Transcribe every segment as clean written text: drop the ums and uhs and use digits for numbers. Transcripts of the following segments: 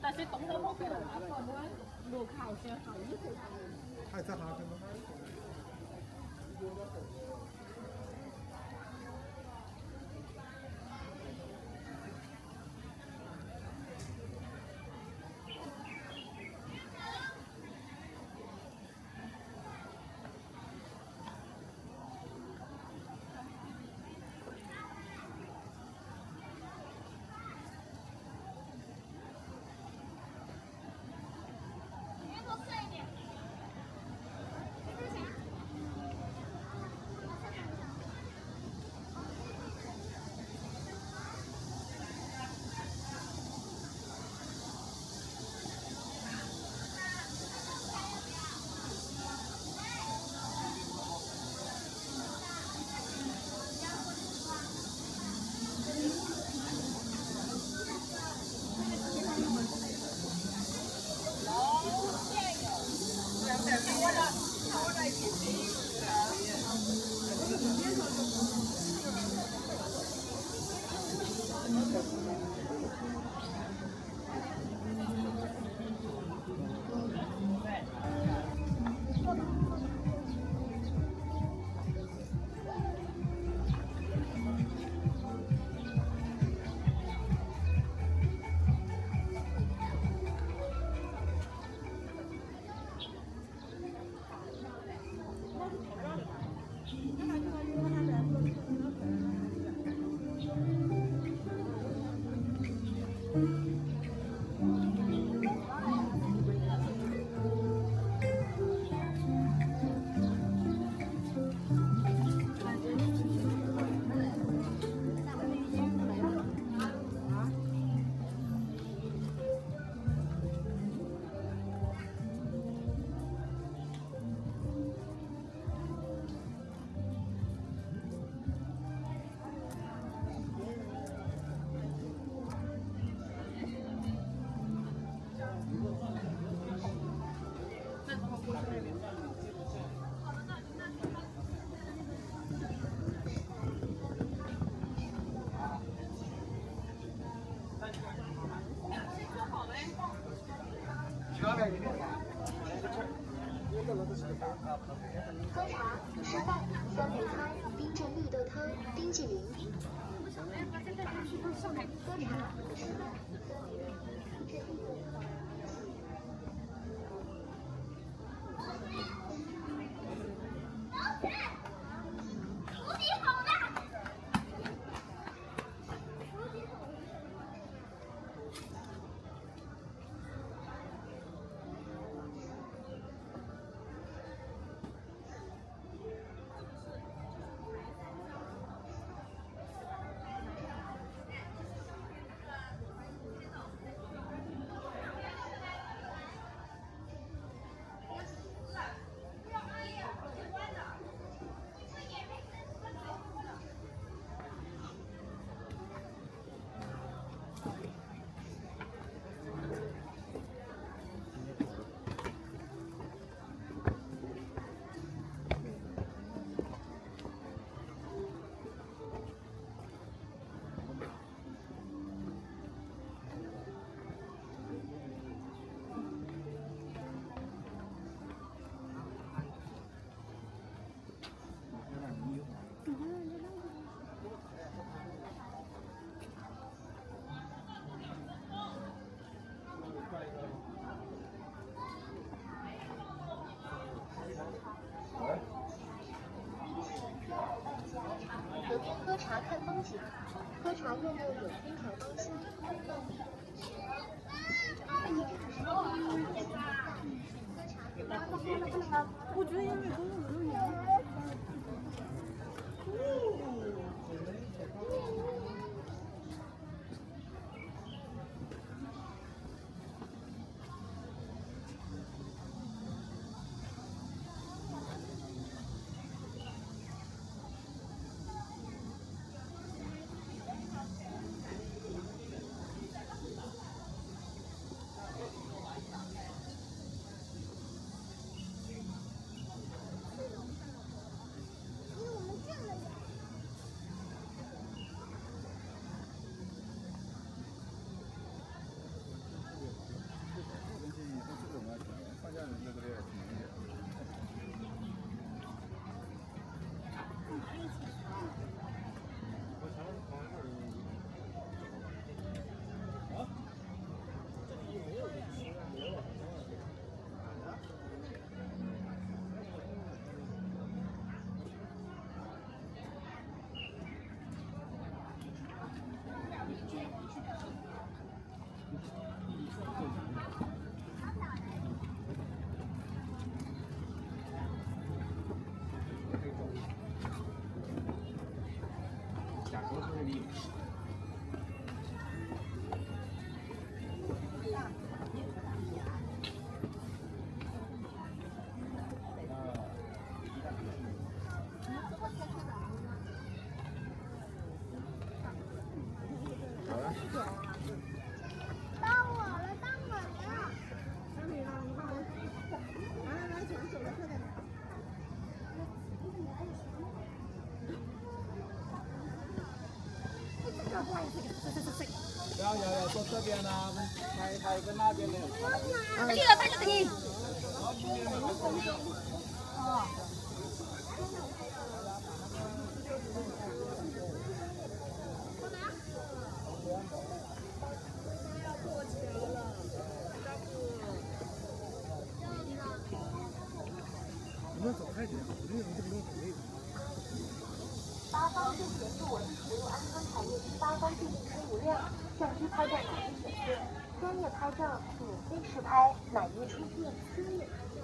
但是动都冇佢啦，路考先好一回。太在行跟他。喝茶、吃饭、酸梅汤、冰镇绿豆汤、冰激凌。喝茶、吃饭、酸梅汤、冰激凌。河边喝茶看风景，喝茶用的有空调高兴。我觉得因为中午有点。下沟头的礼物。要坐这边呢，拍跟那边没有差。这个拍这里。哦。你们走开点，我这个这个东西很累的。八方正协助我们实入安康产业区八方电信车无量，相机拍照显示专业拍照请飞视拍，满意出现专业拍照。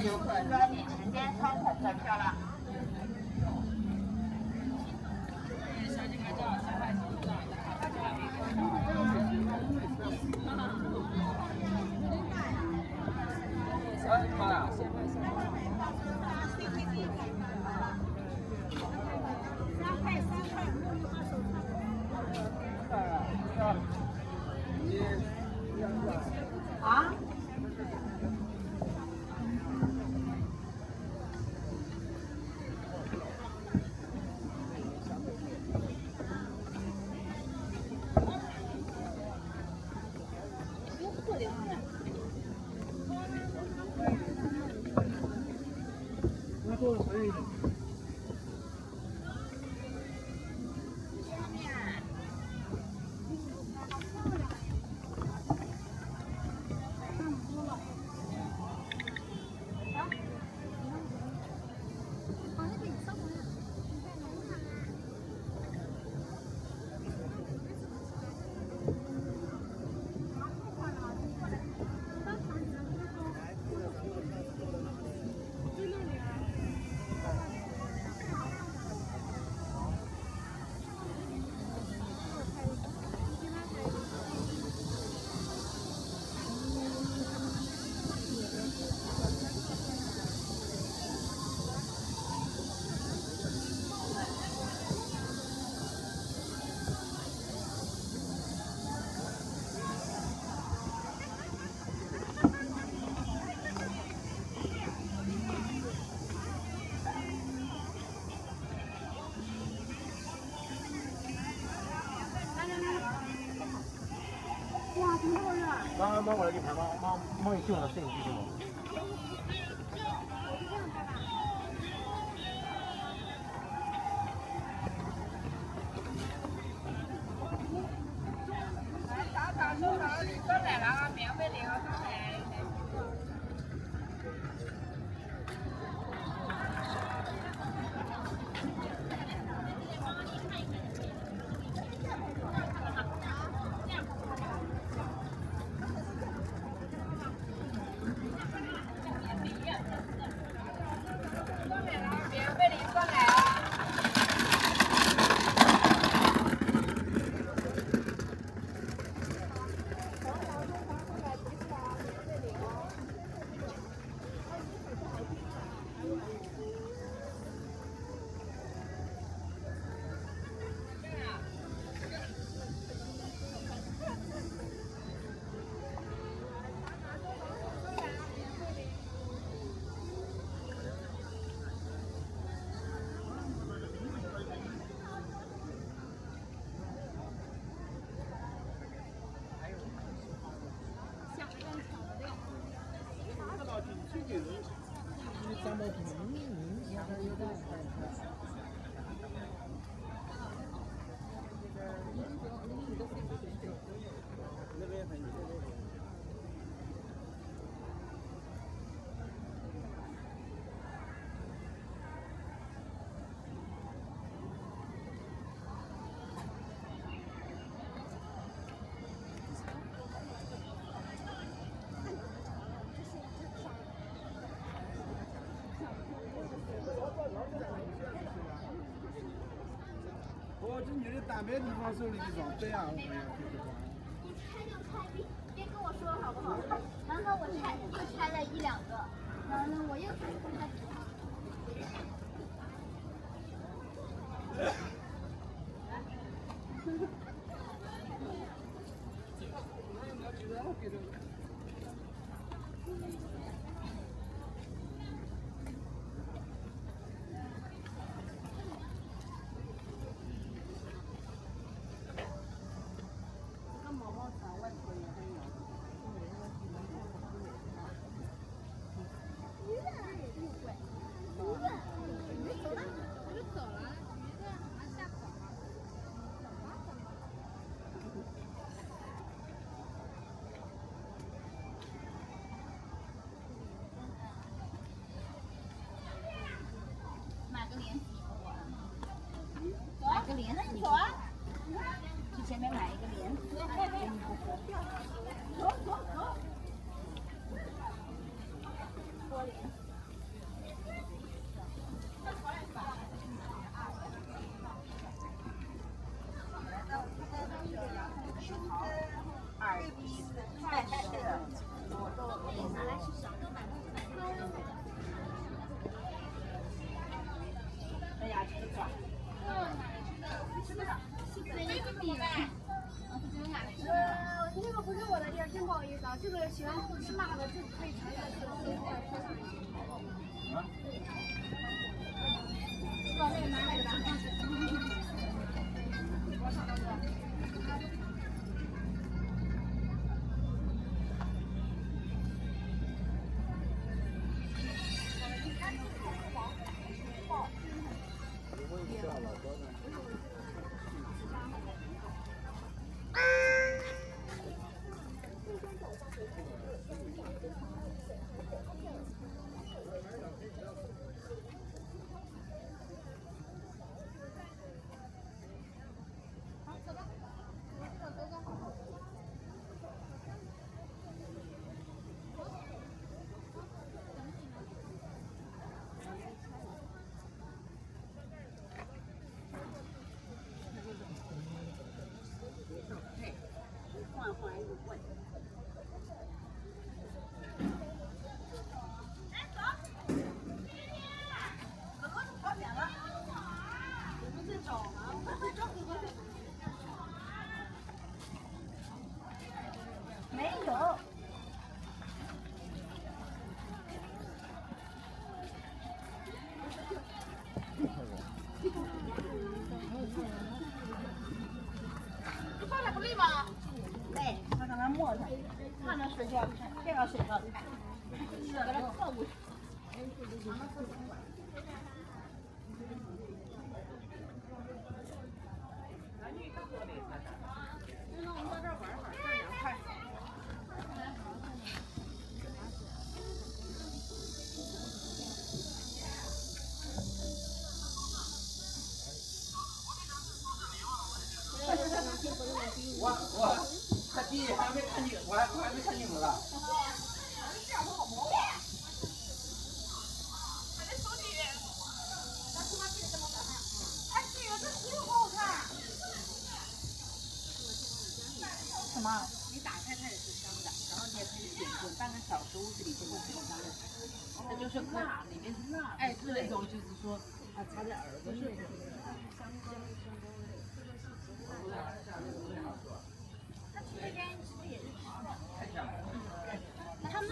游客抓紧时间操控购票了。啊？那做的可以的。刚刚帮我来给拍吗？帮你去我的摄影机是吗？三毛图，然后又在。那边很热。哦，这女的单白地方手里一双，对啊，我们要这个。你拆就拆，别跟我说好不好？然后我又拆了1、2个，然后呢，我又开始跟他。买个莲子，买个莲子，走啊！去前面买一个莲子，给你不喝。走走走。多莲。拿来吃小的买。哎呀，这个爪。吃不到，没个米呗。那个不是我的地儿，真不好意思啊。这个喜欢吃辣的，这可以尝一下这个鲜菜。往那个拿来吧。多少大哥？换一个问。哎，走！哥哥都跑远了。我们在找呢，我们在找哥哥。没有。你放哪不累吗？累，他刚才磨它，看着睡觉，这个睡觉，是给他靠过去。那我们在这玩会儿，这凉快。他弟还没看你，我还没看你们了。什么？你打开它也是香的，然后你也可以滚半个小时，屋子里就会很香的。它就是辣，里面是辣，哎，对，那种就是说它插在耳朵上。他们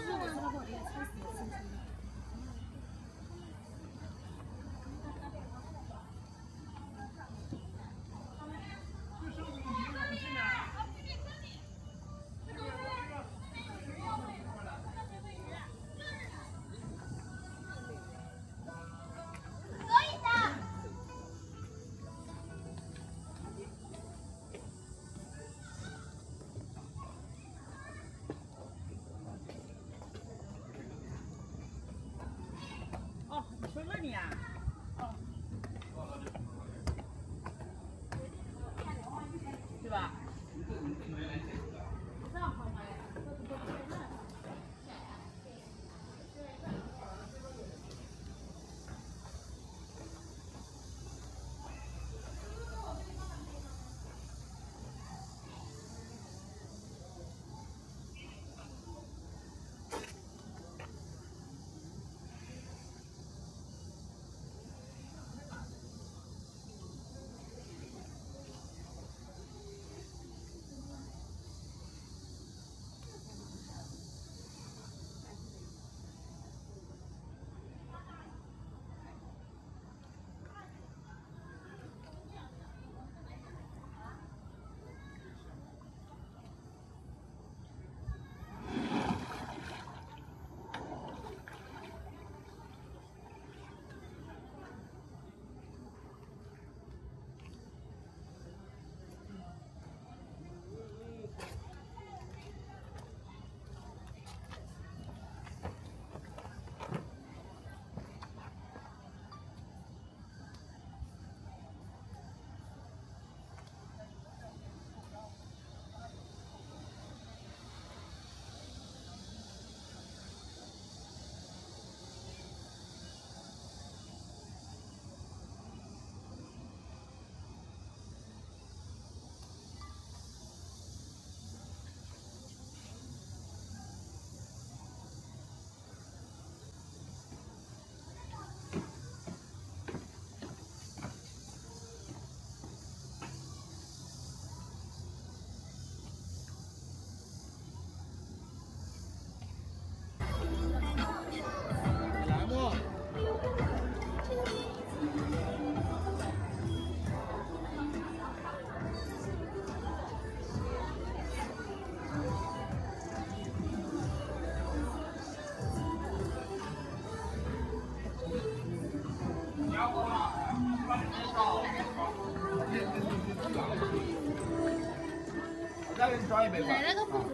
抓一杯吧。那个不是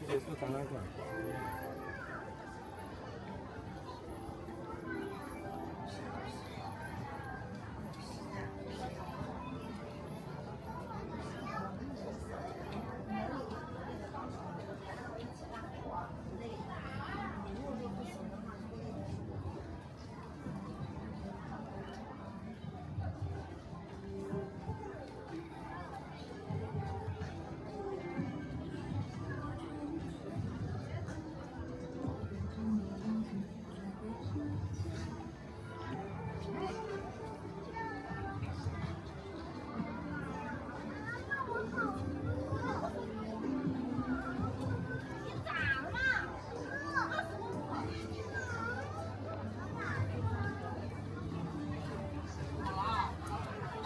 这是展览馆。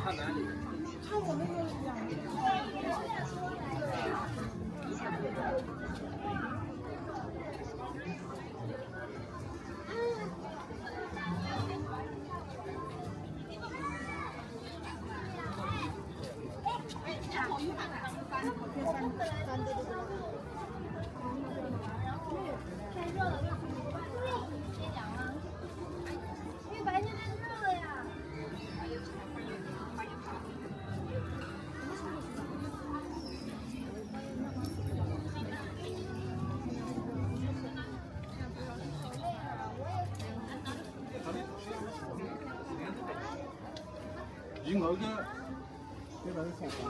看哪里？太热了，别凉了。因为白天太热了呀。以我个，这个是小黄。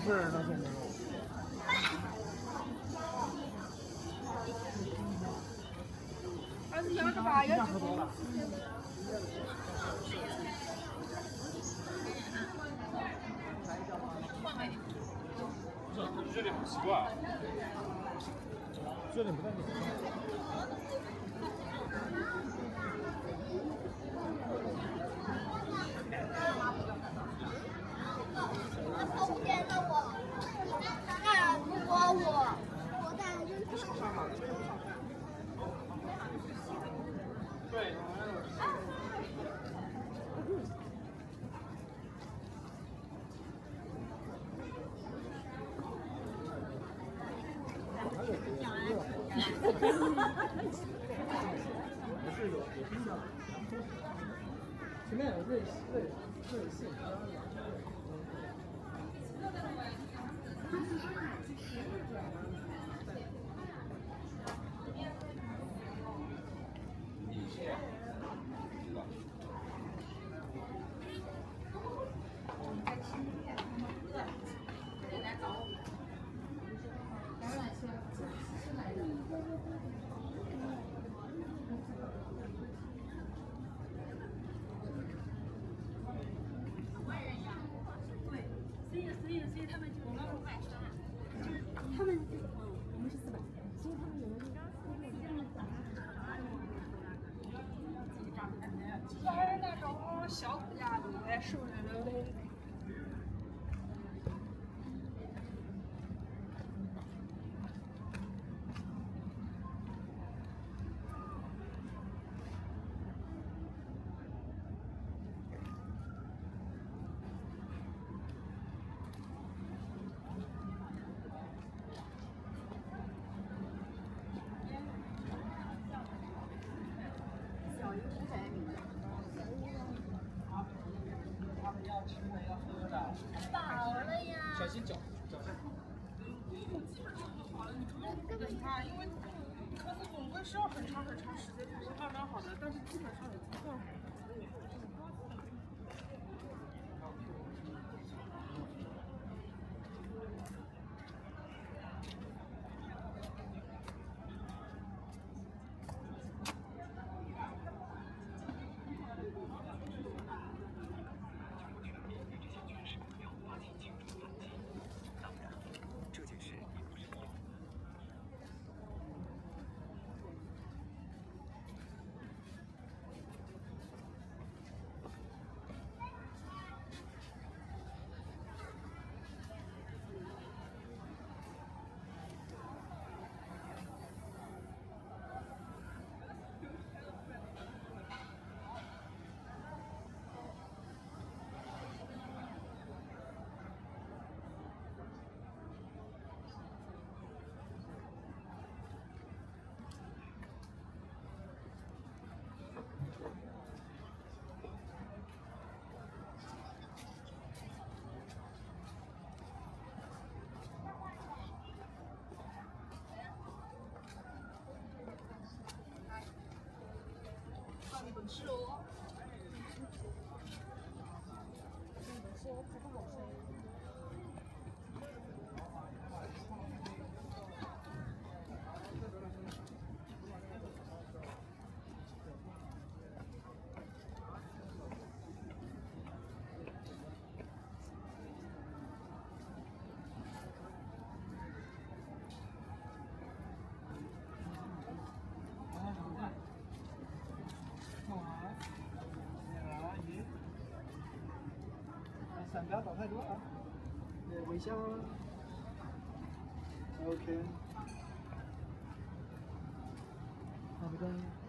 是那些没有。还是要的吧，要喝多了。这里很奇怪。这里不太冷。好点。前面有瑞幸。所以他们我们500升啊，他们我们是400，所以他们有的还是那种小骨架子的，瘦溜溜的。饱了呀。小心脚下。等它，因为可是总归是要很长时间才会慢慢好的，但是基本上也不算好。是哦。伞不要倒太多啊。对，微笑。OK。好的。